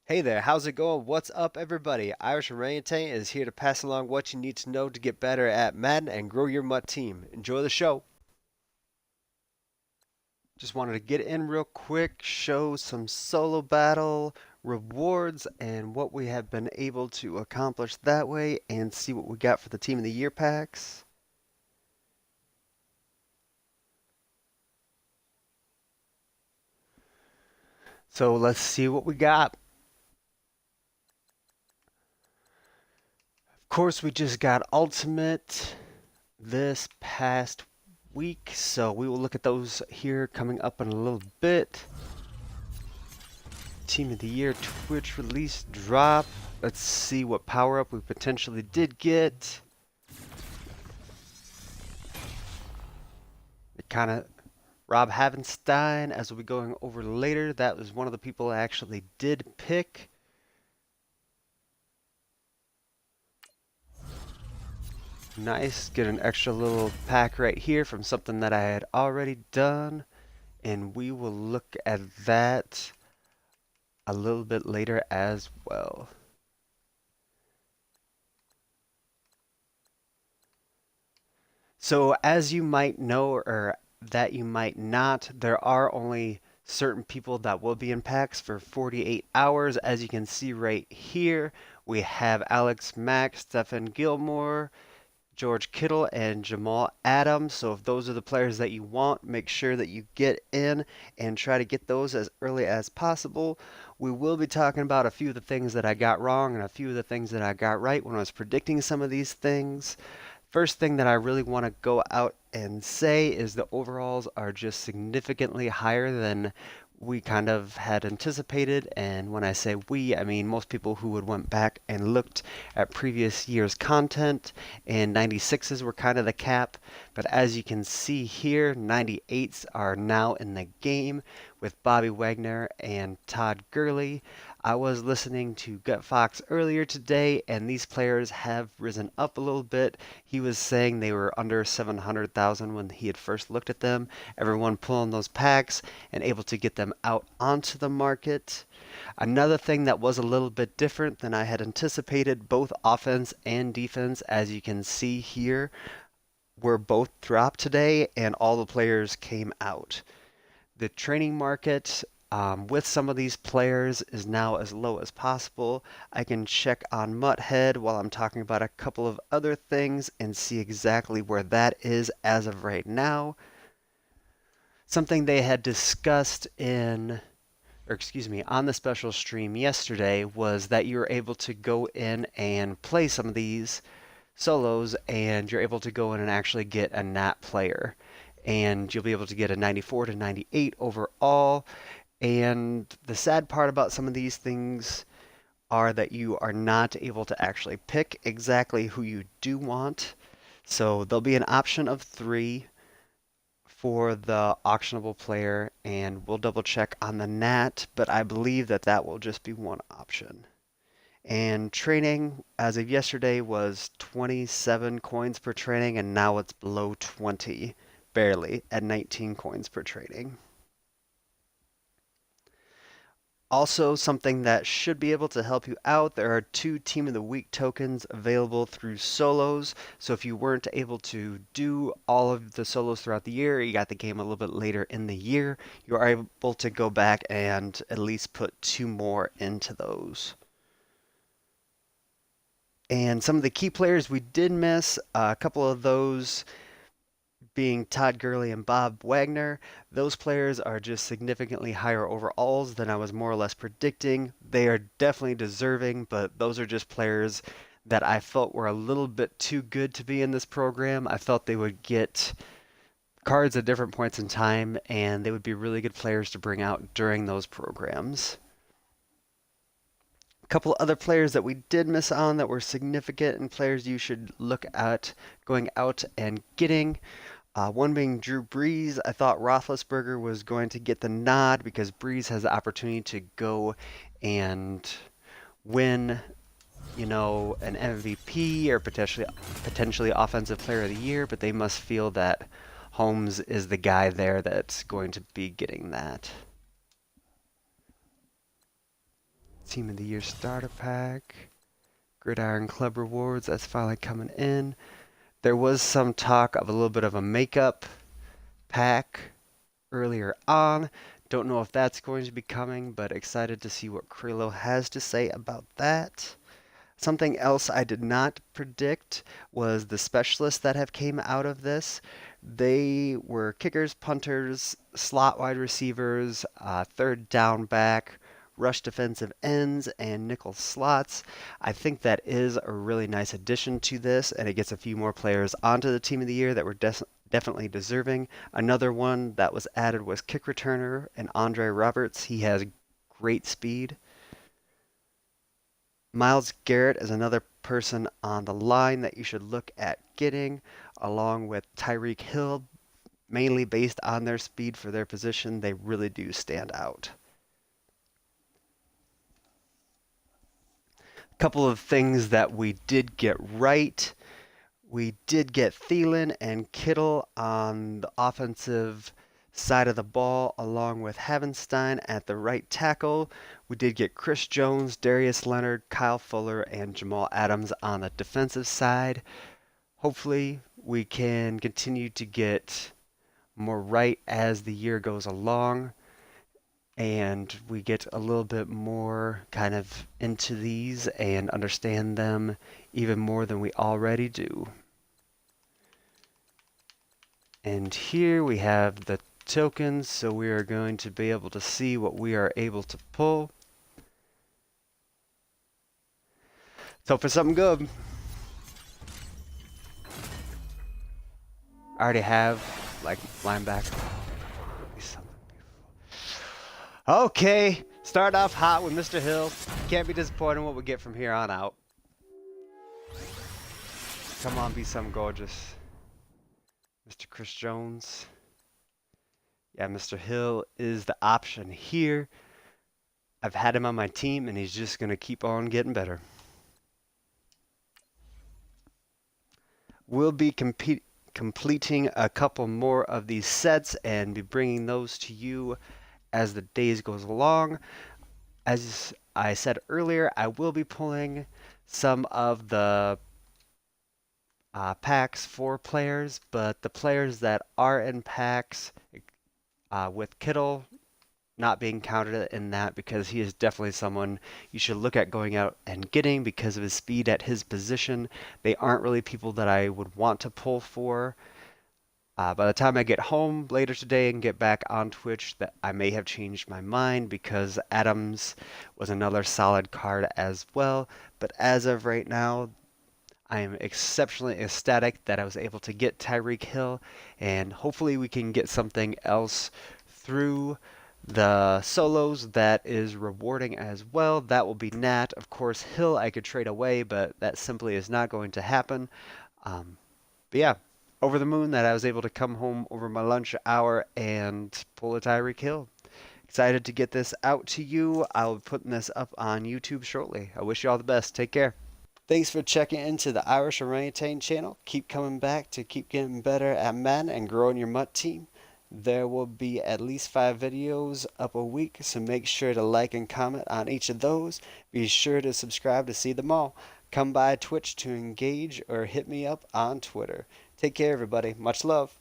Hey there, how's it going? What's up, everybody? Irish Orangutan is here to pass along what you need to know to get better at Madden and grow your MUT team. Enjoy the show. Just wanted to get in real quick, show some solo battle rewards and what we have been able to accomplish that way, and see what we got for the Team of the Year packs. So let's see what we got. Of course, we just got Ultimate this past week, so we will look at those here coming up in a little bit. Team of the Year Twitch release drop. Let's see what power up we potentially did get. It kind of Rob Havenstein, as we'll be going over later, that was one of the people I actually did pick. Nice, get an extra little pack right here from something that I had already done, and we will look at that a little bit later as well. So as you might know, or that you might not, there are only certain people that will be in packs for 48 hours. As you can see right here, we have Alex Mack, Stephen Gilmore, George Kittle, and Jamal Adams. So if those are the players that you want, make sure that you get in and try to get those as early as possible. We will be talking about a few of the things that I got wrong and a few of the things that I got right when I was predicting some of these things. First thing that I really want to go out and say is the overalls are just significantly higher than we kind of had anticipated. And when I say we, I mean most people who would went back and looked at previous year's content, and 96s were kind of the cap. But as you can see here, 98s are now in the game with Bobby Wagner and Todd Gurley. I was listening to Gut Fox earlier today, and these players have risen up a little bit. He was saying they were under 700,000 when he had first looked at them. Everyone pulling those packs and able to get them out onto the market. Another thing that was a little bit different than I had anticipated, both offense and defense, as you can see here, were both dropped today, and all the players came out. The training market with some of these players is now as low as possible. I can check on Mutthead while I'm talking about a couple of other things and see exactly where that is as of right now. Something they had discussed on the special stream yesterday was that you were able to go in and play some of these solos, and you're able to go in and actually get a nat player. And you'll be able to get a 94 to 98 overall. And the sad part about some of these things are that you are not able to actually pick exactly who you do want. So there'll be an option of 3 for the auctionable player, and we'll double check on the nat, but I believe that that will just be one option. And training as of yesterday was 27 coins per training, and now it's below 20, barely, at 19 coins per training. Also, something that should be able to help you out, there are 2 Team of the Week tokens available through solos. So if you weren't able to do all of the solos throughout the year, you got the game a little bit later in the year, you are able to go back and at least put 2 more into those. And some of the key players we did miss, a couple of those being Todd Gurley and Bob Wagner. Those players are just significantly higher overalls than I was more or less predicting. They are definitely deserving, but those are just players that I felt were a little bit too good to be in this program. I felt they would get cards at different points in time, and they would be really good players to bring out during those programs. A couple other players that we did miss on that were significant and players you should look at going out and getting. One being Drew Brees. I thought Roethlisberger was going to get the nod because Brees has the opportunity to go and win, an MVP or potentially Offensive Player of the Year, but they must feel that Holmes is the guy there that's going to be getting that. Team of the Year starter pack. Gridiron Club rewards, that's finally coming in. There was some talk of a little bit of a makeup pack earlier on. Don't know if that's going to be coming, but excited to see what Krilo has to say about that. Something else I did not predict was the specialists that have came out of this. They were kickers, punters, slot wide receivers, third down back, rush defensive ends, and nickel slots. I think that is a really nice addition to this, and it gets a few more players onto the Team of the Year that were definitely deserving. Another one that was added was kick returner and Andre Roberts. He has great speed. Myles Garrett is another person on the line that you should look at getting, along with Tyreek Hill, mainly based on their speed for their position. They really do stand out. A couple of things that we did get right. We did get Thielen and Kittle on the offensive side of the ball, along with Havenstein at the right tackle. We did get Chris Jones, Darius Leonard, Kyle Fuller, and Jamal Adams on the defensive side. Hopefully, we can continue to get more right as the year goes along, and we get a little bit more kind of into these and understand them even more than we already do. And here we have the tokens, so we are going to be able to see what we are able to pull. So for something good. I already have like linebacker. Okay, start off hot with Mr. Hill. Can't be disappointed in what we get from here on out. Come on, be something gorgeous. Mr. Chris Jones. Yeah, Mr. Hill is the option here. I've had him on my team, and he's just going to keep on getting better. We'll be completing a couple more of these sets and be bringing those to you as the days goes along. As I said earlier, I will be pulling some of the packs for players, but the players that are in packs with Kittle not being counted in that, because he is definitely someone you should look at going out and getting because of his speed at his position. They aren't really people that I would want to pull for. By the time I get home later today and get back on Twitch, that I may have changed my mind, because Adams was another solid card as well. But as of right now, I am exceptionally ecstatic that I was able to get Tyreek Hill, and hopefully we can get something else through the solos that is rewarding as well. That will be Nat. Of course, Hill I could trade away, but that simply is not going to happen. But yeah, over the moon that I was able to come home over my lunch hour and pull a Tyreek Hill. Excited to get this out to you. I'll be putting this up on YouTube shortly. I wish you all the best. Take care. Thanks for checking into the Irish Orangutan channel. Keep coming back to keep getting better at Madden and growing your MUT team. There will be at least 5 videos up a week, so make sure to like and comment on each of those. Be sure to subscribe to see them all. Come by Twitch to engage or hit me up on Twitter. Take care, everybody. Much love.